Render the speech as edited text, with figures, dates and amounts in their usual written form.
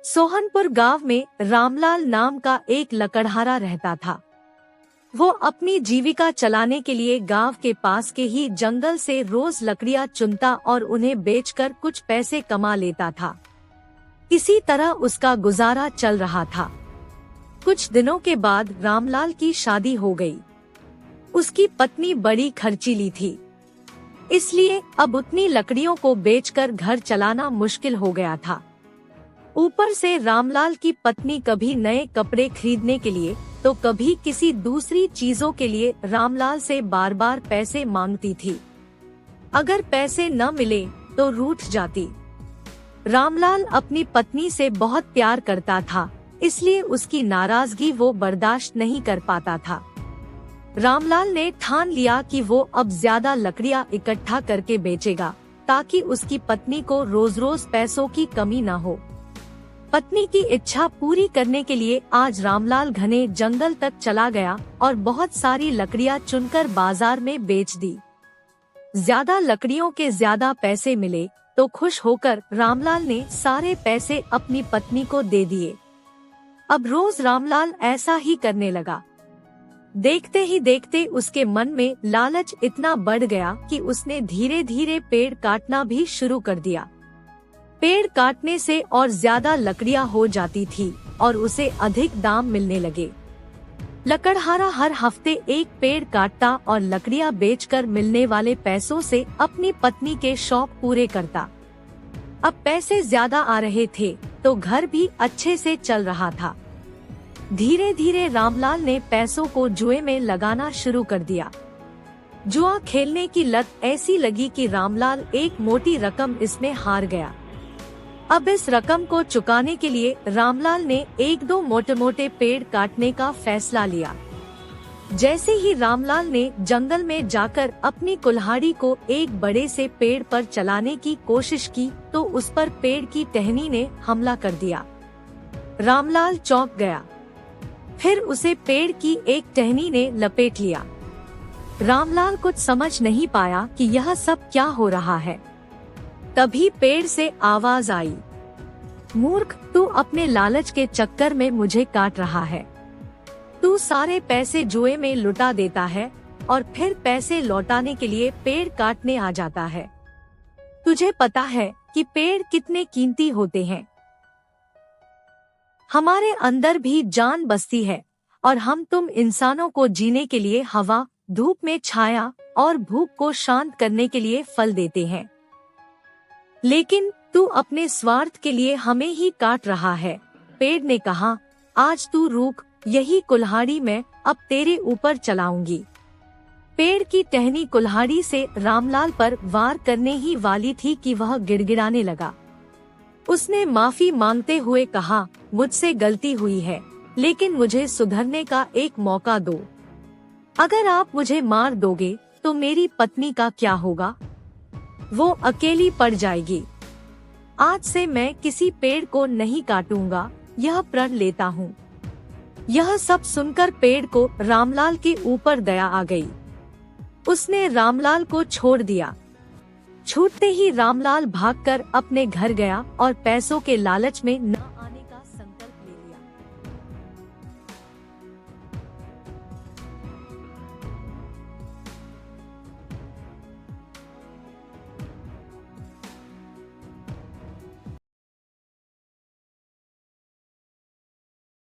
सोहनपुर गांव में रामलाल नाम का एक लकड़हारा रहता था। वो अपनी जीविका चलाने के लिए गांव के पास के ही जंगल से रोज लकड़ियां चुनता और उन्हें बेचकर कुछ पैसे कमा लेता था। इसी तरह उसका गुजारा चल रहा था। कुछ दिनों के बाद रामलाल की शादी हो गई। उसकी पत्नी बड़ी खर्चीली थी, इसलिए अब उतनी लकड़ियों को बेचकर घर चलाना मुश्किल हो गया था। ऊपर से रामलाल की पत्नी कभी नए कपड़े खरीदने के लिए तो कभी किसी दूसरी चीजों के लिए रामलाल से बार बार पैसे मांगती थी। अगर पैसे न मिले तो रूठ जाती। रामलाल अपनी पत्नी से बहुत प्यार करता था, इसलिए उसकी नाराजगी वो बर्दाश्त नहीं कर पाता था। रामलाल ने ठान लिया कि वो अब ज्यादा लकड़ियां इकट्ठा करके बेचेगा, ताकि उसकी पत्नी को रोज रोज पैसों की कमी न हो। पत्नी की इच्छा पूरी करने के लिए आज रामलाल घने जंगल तक चला गया और बहुत सारी लकड़ियां चुनकर बाजार में बेच दी। ज्यादा लकड़ियों के ज्यादा पैसे मिले तो खुश होकर रामलाल ने सारे पैसे अपनी पत्नी को दे दिए। अब रोज रामलाल ऐसा ही करने लगा। देखते ही देखते उसके मन में लालच इतना बढ़ गया कि उसने धीरे धीरे पेड़ काटना भी शुरू कर दिया। पेड़ काटने से और ज्यादा लकड़ियां हो जाती थी और उसे अधिक दाम मिलने लगे। लकड़हारा हर हफ्ते एक पेड़ काटता और लकड़ियां बेचकर मिलने वाले पैसों से अपनी पत्नी के शौक पूरे करता। अब पैसे ज्यादा आ रहे थे तो घर भी अच्छे से चल रहा था। धीरे धीरे रामलाल ने पैसों को जुए में लगाना शुरू कर दिया। जुआ खेलने की लत ऐसी लगी कि रामलाल एक मोटी रकम इसमें हार गया। अब इस रकम को चुकाने के लिए रामलाल ने एक दो मोटे मोटे पेड़ काटने का फैसला लिया। जैसे ही रामलाल ने जंगल में जाकर अपनी कुल्हाड़ी को एक बड़े से पेड़ पर चलाने की कोशिश की तो उस पर पेड़ की टहनी ने हमला कर दिया। रामलाल चौंक गया। फिर उसे पेड़ की एक टहनी ने लपेट लिया। रामलाल कुछ समझ नहीं पाया कि यह सब क्या हो रहा है। तभी पेड़ से आवाज आई, मूर्ख, तू अपने लालच के चक्कर में मुझे काट रहा है। तू सारे पैसे जुए में लुटा देता है और फिर पैसे लौटाने के लिए पेड़ काटने आ जाता है। तुझे पता है कि पेड़ कितने कीमती होते हैं। हमारे अंदर भी जान बसती है और हम तुम इंसानों को जीने के लिए हवा, धूप में छाया और भूख को शांत करने के लिए फल देते हैं। लेकिन तू अपने स्वार्थ के लिए हमें ही काट रहा है। पेड़ ने कहा, आज तू रुक, यही कुल्हाड़ी मैं अब तेरे ऊपर चलाऊंगी। पेड़ की टहनी कुल्हाड़ी से रामलाल पर वार करने ही वाली थी कि वह गिड़गिड़ाने लगा। उसने माफी मांगते हुए कहा, मुझसे गलती हुई है, लेकिन मुझे सुधरने का एक मौका दो। अगर आप मुझे मार दोगे तो मेरी पत्नी का क्या होगा? वो अकेली पड़ जाएगी। आज से मैं किसी पेड़ को नहीं काटूंगा, यह प्रण लेता हूँ। यह सब सुनकर पेड़ को रामलाल के ऊपर दया आ गई। उसने रामलाल को छोड़ दिया। छूटते ही रामलाल भागकर अपने घर गया और पैसों के लालच में न